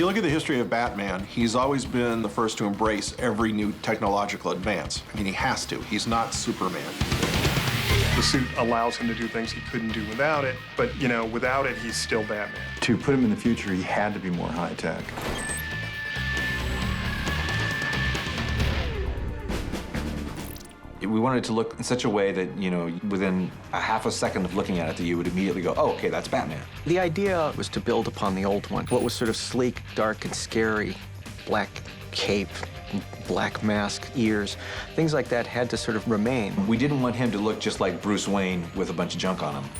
you look at the history of Batman, he's always been the first to embrace every new technological advance. I mean, he has to. He's not Superman. The suit allows him to do things he couldn't do without it, but, you know, without it, he's still Batman. To put him in the future, he had to be more high-tech. We wanted it to look in such a way that, you know, within a half a second of looking at it, that you would immediately go, oh, okay, that's Batman. The idea was to build upon the old one. What was sort of sleek, dark, and scary, black cape, black mask, ears, things like that had to sort of remain. We didn't want him to look just like Bruce Wayne with a bunch of junk on him.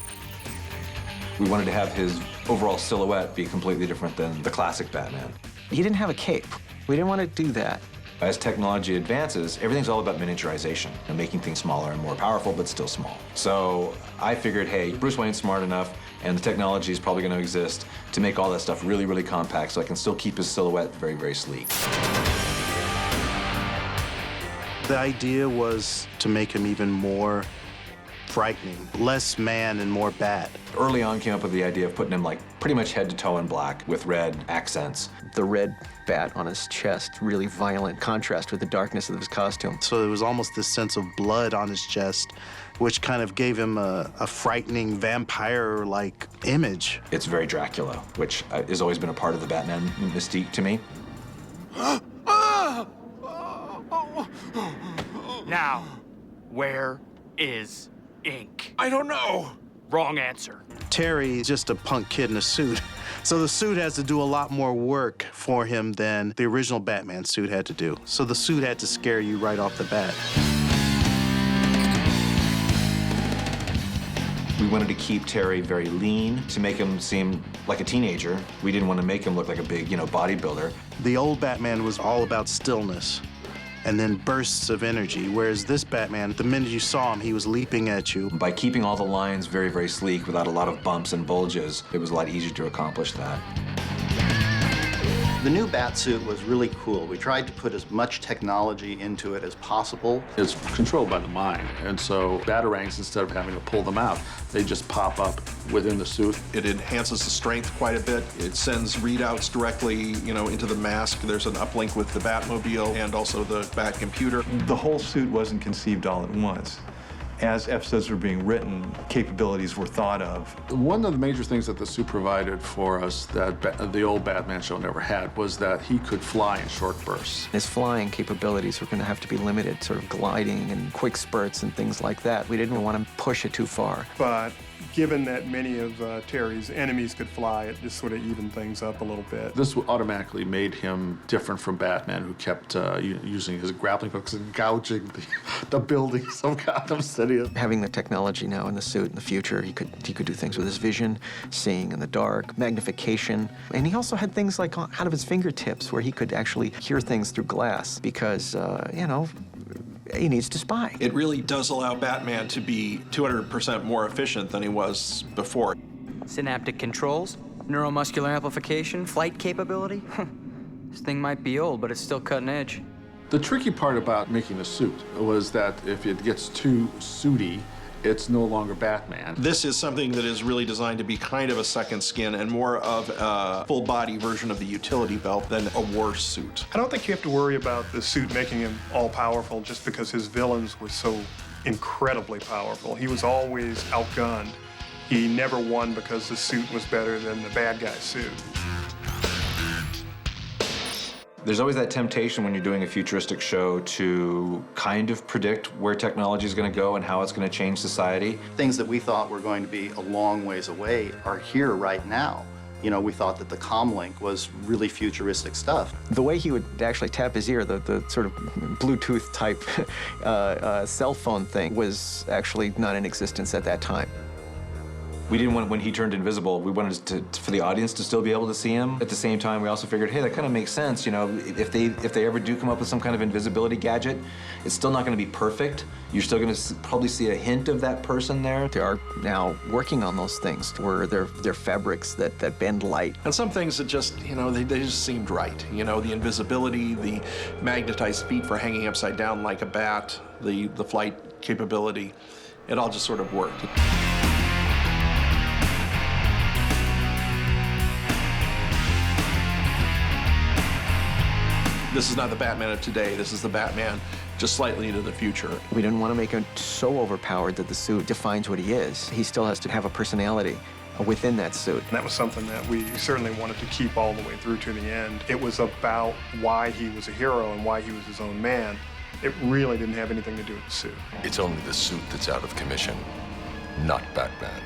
We wanted to have his overall silhouette be completely different than the classic Batman. He didn't have a cape. We didn't want to do that. As technology advances, everything's all about miniaturization and making things smaller and more powerful, but still small. So I figured, hey, Bruce Wayne's smart enough, and the technology is probably going to exist to make all that stuff really, really compact so I can still keep his silhouette very, very sleek. The idea was to make him even more frightening, less man and more bat. Early on, came up with the idea of putting him like pretty much head to toe in black with red accents. The red bat on his chest, really violent contrast with the darkness of his costume. So there was almost this sense of blood on his chest, which kind of gave him a frightening vampire-like image. It's very Dracula, which has always been a part of the Batman mystique to me. Now, where is ink? I don't know. Wrong answer. Terry is just a punk kid in a suit. So the suit has to do a lot more work for him than the original Batman suit had to do. So the suit had to scare you right off the bat. We wanted to keep Terry very lean to make him seem like a teenager. We didn't want to make him look like a big, you know, bodybuilder. The old Batman was all about stillness and then bursts of energy, whereas this Batman, the minute you saw him, he was leaping at you. By keeping all the lines very, very sleek without a lot of bumps and bulges, it was a lot easier to accomplish that. The new Batsuit was really cool. We tried to put as much technology into it as possible. It's controlled by the mind, and so batarangs, instead of having to pull them out, they just pop up within the suit. It enhances the strength quite a bit. It sends readouts directly, you know, into the mask. There's an uplink with the Batmobile and also the Bat computer. The whole suit wasn't conceived all at once. As episodes were being written, capabilities were thought of. One of the major things that the suit provided for us that the old Batman show never had was that he could fly in short bursts. His flying capabilities were going to have to be limited, sort of gliding and quick spurts and things like that. We didn't want to push it too far. But given that many of Terry's enemies could fly, it just sort of evened things up a little bit. This automatically made him different from Batman, who kept using his grappling hooks and gouging the buildings of Gotham City. Having the technology now in the suit in the future, he could do things with his vision, seeing in the dark, magnification. And he also had things like out of his fingertips where he could actually hear things through glass because, you know, he needs to spy. It really does allow Batman to be 200% more efficient than he was before. Synaptic controls, neuromuscular amplification, flight capability. This thing might be old, but it's still cutting edge. The tricky part about making the suit was that if it gets too suity, it's no longer Batman. This is something that is really designed to be kind of a second skin and more of a full-body version of the utility belt than a war suit. I don't think you have to worry about the suit making him all-powerful just because his villains were so incredibly powerful. He was always outgunned. He never won because the suit was better than the bad guy's suit. There's always that temptation when you're doing a futuristic show to kind of predict where technology is going to go and how it's going to change society. Things that we thought were going to be a long ways away are here right now. You know, we thought that the comlink was really futuristic stuff. The way he would actually tap his ear, the sort of Bluetooth type cell phone thing was actually not in existence at that time. We didn't want, when he turned invisible, we wanted for the audience to still be able to see him. At the same time, we also figured, hey, that kind of makes sense. You know, if they ever do come up with some kind of invisibility gadget, it's still not going to be perfect. You're still going to probably see a hint of that person there. They are now working on those things where they're fabrics that bend light. And some things that just, you know, they just seemed right. You know, the invisibility, the magnetized feet for hanging upside down like a bat, the flight capability, it all just sort of worked. This is not the Batman of today. This is the Batman just slightly into the future. We didn't want to make him so overpowered that the suit defines what he is. He still has to have a personality within that suit. And that was something that we certainly wanted to keep all the way through to the end. It was about why he was a hero and why he was his own man. It really didn't have anything to do with the suit. It's only the suit that's out of commission, not Batman.